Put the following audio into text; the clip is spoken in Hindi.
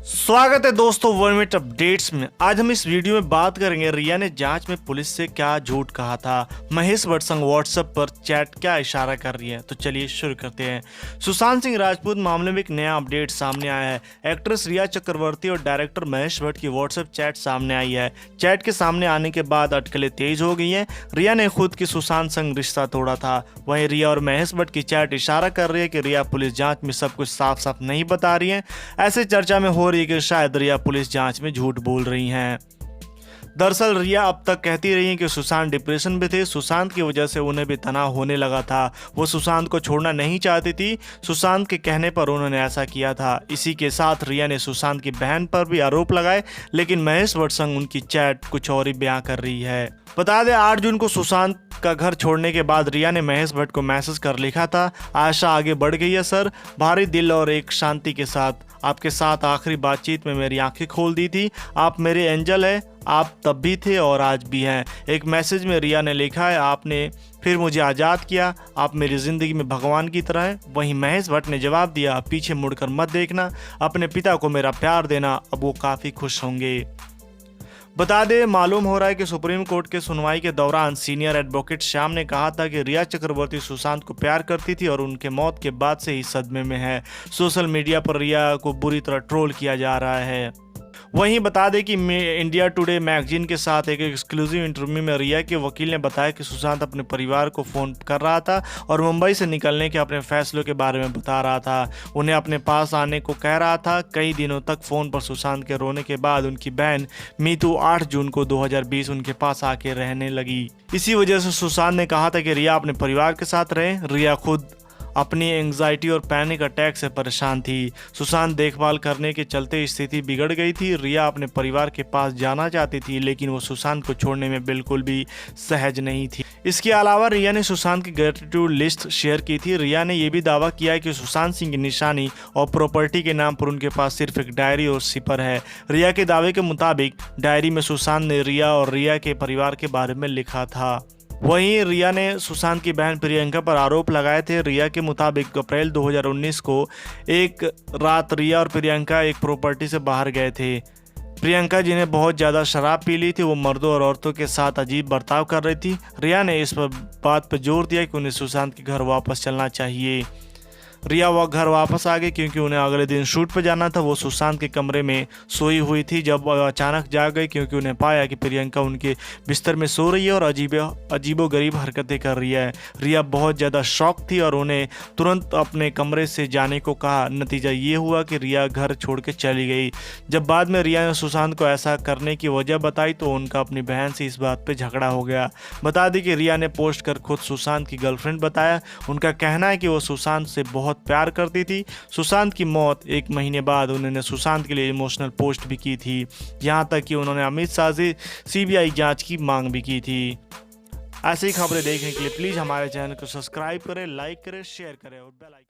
स्वागत है दोस्तों 1 मिनट अपडेट्स में। आज हम इस वीडियो में बात करेंगे रिया ने जांच में पुलिस से क्या झूठ कहा था, महेश भट्ट संग व्हाट्सएप पर चैट क्या इशारा कर रही है। तो चलिए शुरू करते हैं। सुशांत सिंह राजपूत मामले में एक नया अपडेट सामने आया है। एक्ट्रेस रिया चक्रवर्ती और डायरेक्टर महेश भट्ट की व्हाट्सएप चैट सामने आई है। चैट के सामने आने के बाद अटकलें तेज हो गई हैं। रिया ने खुद की सुशांत संग रिश्ता तोड़ा था, वहीं रिया और महेश भट्ट की चैट इशारा कर रही है कि रिया पुलिस जांच में सब कुछ साफ साफ नहीं बता रही है। ऐसे चर्चा में हो रही है कि शायद रिया पुलिस जांच में झूठ बोल रही हैं। दरअसल रिया अब तक कहती रही है कि सुशांत डिप्रेशन में थे, सुशांत की वजह से उन्हें भी तनाव होने लगा था, वो सुशांत को छोड़ना नहीं चाहती थी, सुशांत के कहने पर उन्होंने ऐसा किया था। इसी के साथ रिया ने सुशांत की बहन पर भी आरोप लगाए, लेकिन महेश भट्ट संग उनकी चैट कुछ और ही बयां कर रही है। बता दें 8 जून को सुशांत का घर छोड़ने के बाद रिया ने महेश भट्ट को मैसेज कर लिखा था, आशा आगे बढ़ गई है सर, भारी दिल और एक शांति के साथ आपके साथ आखिरी बातचीत में मेरी आंखें खोल दी थी, आप मेरे एंजल है, आप तब भी थे और आज भी हैं। एक मैसेज में रिया ने लिखा है, आपने फिर मुझे आज़ाद किया, आप मेरी ज़िंदगी में भगवान की तरह हैं। वहीं महेश भट्ट ने जवाब दिया, पीछे मुड़कर मत देखना, अपने पिता को मेरा प्यार देना, अब वो काफ़ी खुश होंगे। बता दें मालूम हो रहा है कि सुप्रीम कोर्ट के सुनवाई के दौरान सीनियर एडवोकेट श्याम ने कहा था कि रिया चक्रवर्ती सुशांत को प्यार करती थी और उनके मौत के बाद से ही सदमे में है। सोशल मीडिया पर रिया को बुरी तरह ट्रोल किया जा रहा है। वहीं बता दें कि इंडिया टुडे मैगजीन के साथ एक एक्सक्लूसिव इंटरव्यू में रिया के वकील ने बताया कि सुशांत अपने परिवार को फ़ोन कर रहा था और मुंबई से निकलने के अपने फैसलों के बारे में बता रहा था, उन्हें अपने पास आने को कह रहा था। कई दिनों तक फ़ोन पर सुशांत के रोने के बाद उनकी बहन मीतू 8 जून को 2020 उनके पास आके रहने लगी। इसी वजह से सुशांत ने कहा था कि रिया अपने परिवार के साथ रहे। रिया खुद अपनी एंग्जाइटी और पैनिक अटैक से परेशान थी। सुशांत देखभाल करने के चलते स्थिति बिगड़ गई थी। रिया अपने परिवार के पास जाना चाहती थी, लेकिन वो सुशांत को छोड़ने में बिल्कुल भी सहज नहीं थी। इसके अलावा रिया ने सुशांत की ग्रेटिट्यूड लिस्ट शेयर की थी। रिया ने यह भी दावा किया है कि सुशांत सिंह की निशानी और प्रॉपर्टी के नाम पर उनके पास सिर्फ एक डायरी और सिपर है। रिया के दावे के मुताबिक डायरी में सुशांत ने रिया और रिया के परिवार के बारे में लिखा था। वहीं रिया ने सुशांत की बहन प्रियंका पर आरोप लगाए थे। रिया के मुताबिक अप्रैल 2019 को एक रात रिया और प्रियंका एक प्रॉपर्टी से बाहर गए थे। प्रियंका जिन्हें बहुत ज़्यादा शराब पी ली थी, वो मर्दों और औरतों के साथ अजीब बर्ताव कर रही थी। रिया ने इस बात पर जोर दिया कि उन्हें सुशांत के घर वापस चलना चाहिए। रिया वह घर वापस आ गई क्योंकि उन्हें अगले दिन शूट पर जाना था। वो सुशांत के कमरे में सोई हुई थी जब वह अचानक जाग गई क्योंकि उन्हें पाया कि प्रियंका उनके बिस्तर में सो रही है और अजीबोगरीब हरकतें कर रही है। रिया बहुत ज़्यादा शॉक थी और उन्हें तुरंत अपने कमरे से जाने को कहा। नतीजा ये हुआ कि रिया घर छोड़ के चली गई। जब बाद में रिया ने सुशांत को ऐसा करने की वजह बताई तो उनका अपनी बहन से इस बात पर झगड़ा हो गया। बता दी कि रिया ने पोस्ट कर खुद सुशांत की गर्लफ्रेंड बताया। उनका कहना है कि वो सुशांत से बहुत प्यार करती थी। सुशांत की मौत 1 महीने बाद उन्होंने सुशांत के लिए इमोशनल पोस्ट भी की थी, यहां तक कि उन्होंने अमित शाह से सीबीआई जांच की मांग भी की थी। ऐसी खबरें देखने के लिए प्लीज हमारे चैनल को सब्सक्राइब करें, लाइक करें, शेयर करें और बेल आइकन